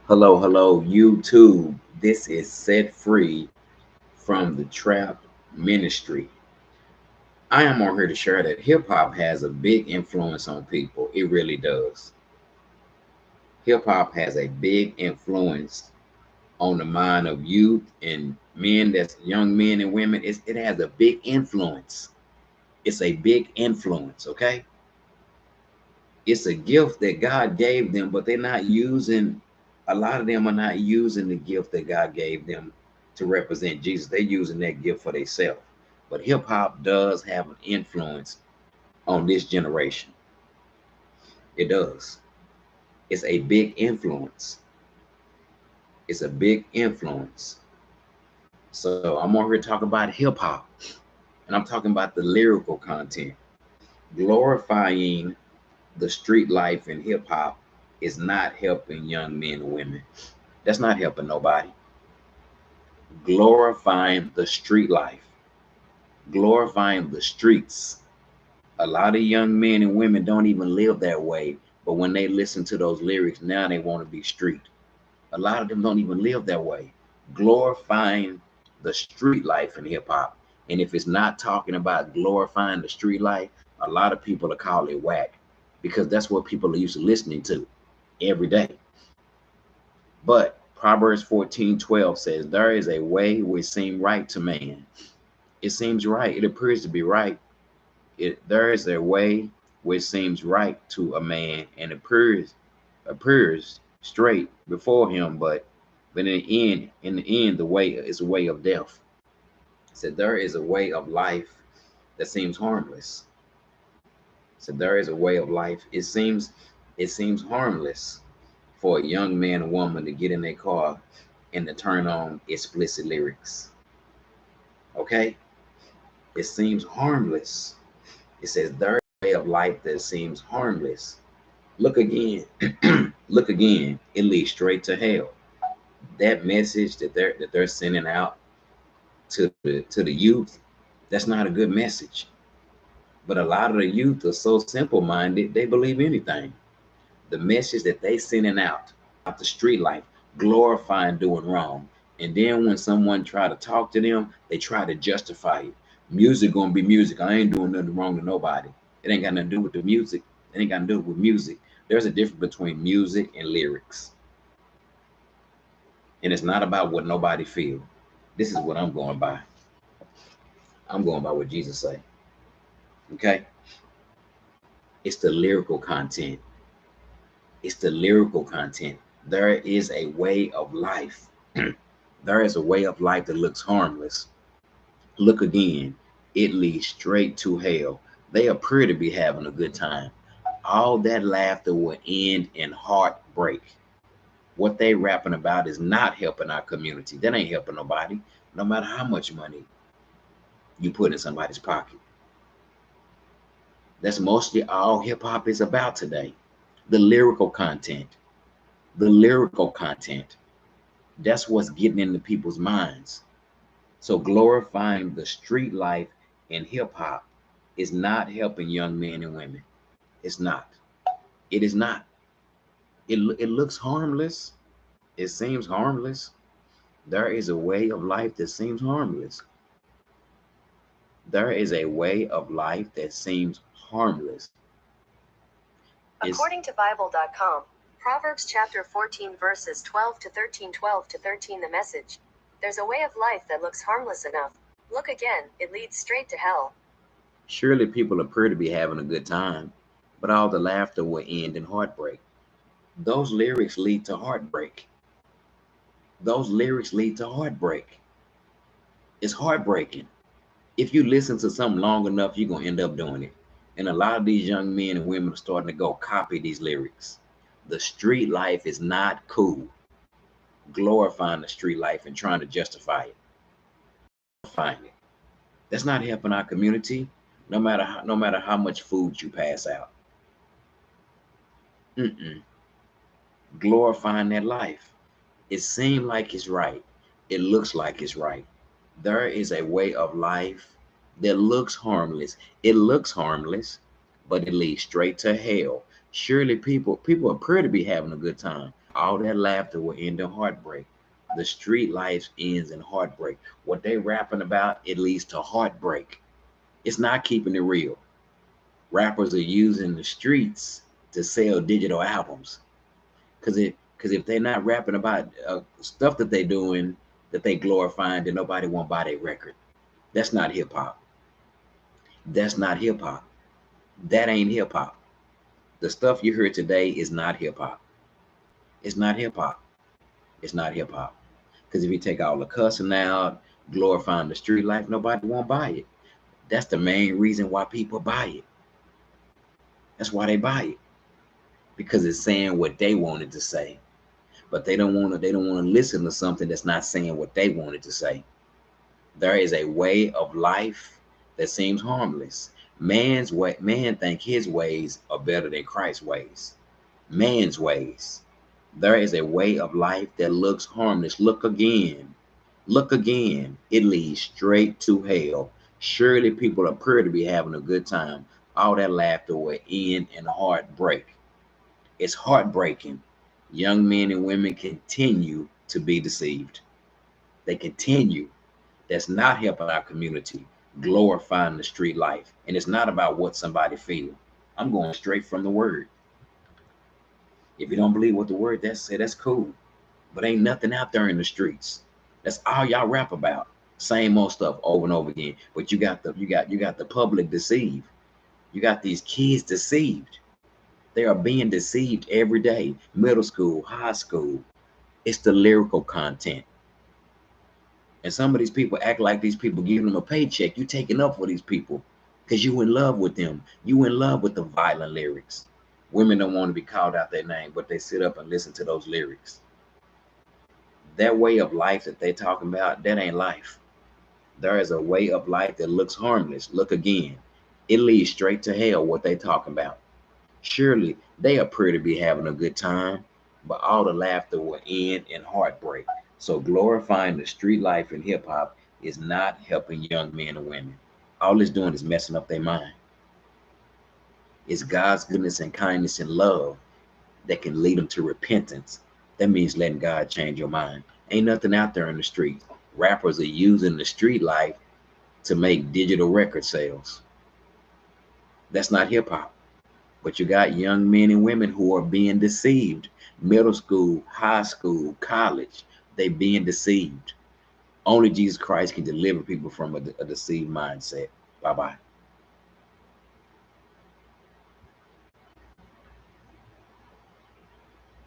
Hello, hello, YouTube. This is Set Free from the Trap Ministry. I am on here to share that hip hop has a big influence on people. It really does. Hip hop has a big influence on the mind of youth and men, that's young men and women. It has a big influence. It's a big influence, okay? It's a gift that God gave them, but they're not using, a lot of them are not using the gift that God gave them to represent Jesus. They're using that gift for themselves. But hip hop does have an influence on this generation. It does. It's a big influence. It's a big influence. So I'm over here talking about hip hop, and I'm talking about the lyrical content. Glorifying the street life in hip hop is not helping young men and women. That's not helping nobody. Glorifying the street life, glorifying the streets. A lot of young men and women don't even live that way, but when they listen to those lyrics, now they want to be street. A lot of them don't even live that way. Glorifying the street life in hip hop. And if it's not talking about glorifying the street life, a lot of people will call it whack because that's what people are used to listening to every day. But Proverbs 14:12 says, there is a way which seems right to man. It seems right. It appears to be right. There is a way which seems right to a man and appears straight before him, but in the end, the way is a way of death. So there is a way of life that seems harmless. So there is a way of life. It seems harmless for a young man or woman to get in their car and to turn on explicit lyrics. Okay? It seems harmless. It says there is a way of life that seems harmless. Look again. Look again. It leads straight to hell. That message that they're sending out to the youth, that's not a good message. But a lot of the youth are so simple minded, they believe anything. The message that they sending out about the street life, glorifying doing wrong. And then when someone try to talk to them, they try to justify it. Music gonna be music. I ain't doing nothing wrong to nobody. It ain't got nothing to do with the music. It ain't got to do with music. There's a difference between music and lyrics. And it's not about what nobody feel. This is what I'm going by. I'm going by what Jesus say. Okay? It's the lyrical content. It's the lyrical content. There is a way of life. There is a way of life that looks harmless. Look again. It leads straight to hell. They appear to be having a good time. All that laughter will end in heartbreak. What they rapping about is not helping our community. That ain't helping nobody, no matter how much money you put in somebody's pocket. That's mostly all hip hop is about today. The lyrical content. The lyrical content. That's what's getting into people's minds. So glorifying the street life in hip hop is not helping young men and women. It's not. It is not. It looks harmless. It seems harmless. There is a way of life that seems harmless. There is a way of life that seems harmless. According to Bible.com, Proverbs chapter 14 verses 12 to 13, 12 to 13, the message. There's a way of life that looks harmless enough. Look again, it leads straight to hell. Surely people appear to be having a good time, but all the laughter will end in heartbreak. Those lyrics lead to heartbreak. Those lyrics lead to heartbreak. It's heartbreaking. If you listen to something long enough, you're going to end up doing it. And a lot of these young men and women are starting to go copy these lyrics. The street life is not cool. Glorifying the street life and trying to justify it. Find it. That's not helping our community, no matter how much food you pass out. Mm-mm. Glorifying that life. It seems like it's right. It looks like it's right. There is a way of life that looks harmless. It looks harmless, but it leads straight to hell. Surely people appear to be having a good time, All that laughter will end in heartbreak. The street life ends in heartbreak. What they rapping about, it leads to heartbreak. It's not keeping it real. Rappers are using the streets to sell digital albums. Because if they're not rapping about stuff that they doing, that they glorifying, then nobody won't buy their record. That's not hip hop. That's not hip hop. That ain't hip hop. The stuff you heard today is not hip hop. It's not hip hop. It's not hip hop. Because if you take all the cussing out, glorifying the street life, nobody won't buy it. That's the main reason why people buy it. That's why they buy it. Because it's saying what they wanted to say. But they don't want to listen to something that's not saying what they wanted to say. There is a way of life that seems harmless. Man think his ways are better than Christ's ways. Man's ways. There is a way of life that looks harmless. Look again. Look again. It leads straight to hell. Surely people appear to be having a good time. All that laughter will end in heartbreak. It's heartbreaking. Young men and women continue to be deceived. They continue. That's not helping our community, glorifying the street life. And it's not about what somebody feels. I'm going straight from the word. If you don't believe what the word that said, that's cool. But ain't nothing out there in the streets. That's all y'all rap about. Same old stuff over and over again. But you got the public deceived. You got these kids deceived. They are being deceived every day. Middle school, high school. It's the lyrical content. And some of these people act like these people giving them a paycheck. You taking up for these people because you in love with them. You in love with the violent lyrics. Women don't want to be called out their name, but they sit up and listen to those lyrics. That way of life that they talking about, that ain't life. There is a way of life that looks harmless. Look again. It leads straight to hell, what they talking about. Surely they appear to be having a good time, but all the laughter will end in heartbreak. So glorifying the street life in hip hop is not helping young men and women. All it's doing is messing up their mind. It's God's goodness and kindness and love that can lead them to repentance. That means letting God change your mind. Ain't nothing out there in the street. Rappers are using the street life to make digital record sales. That's not hip hop. But you got young men and women who are being deceived. Middle school, high school, college, they being deceived. Only Jesus Christ can deliver people from a deceived mindset. Bye-bye.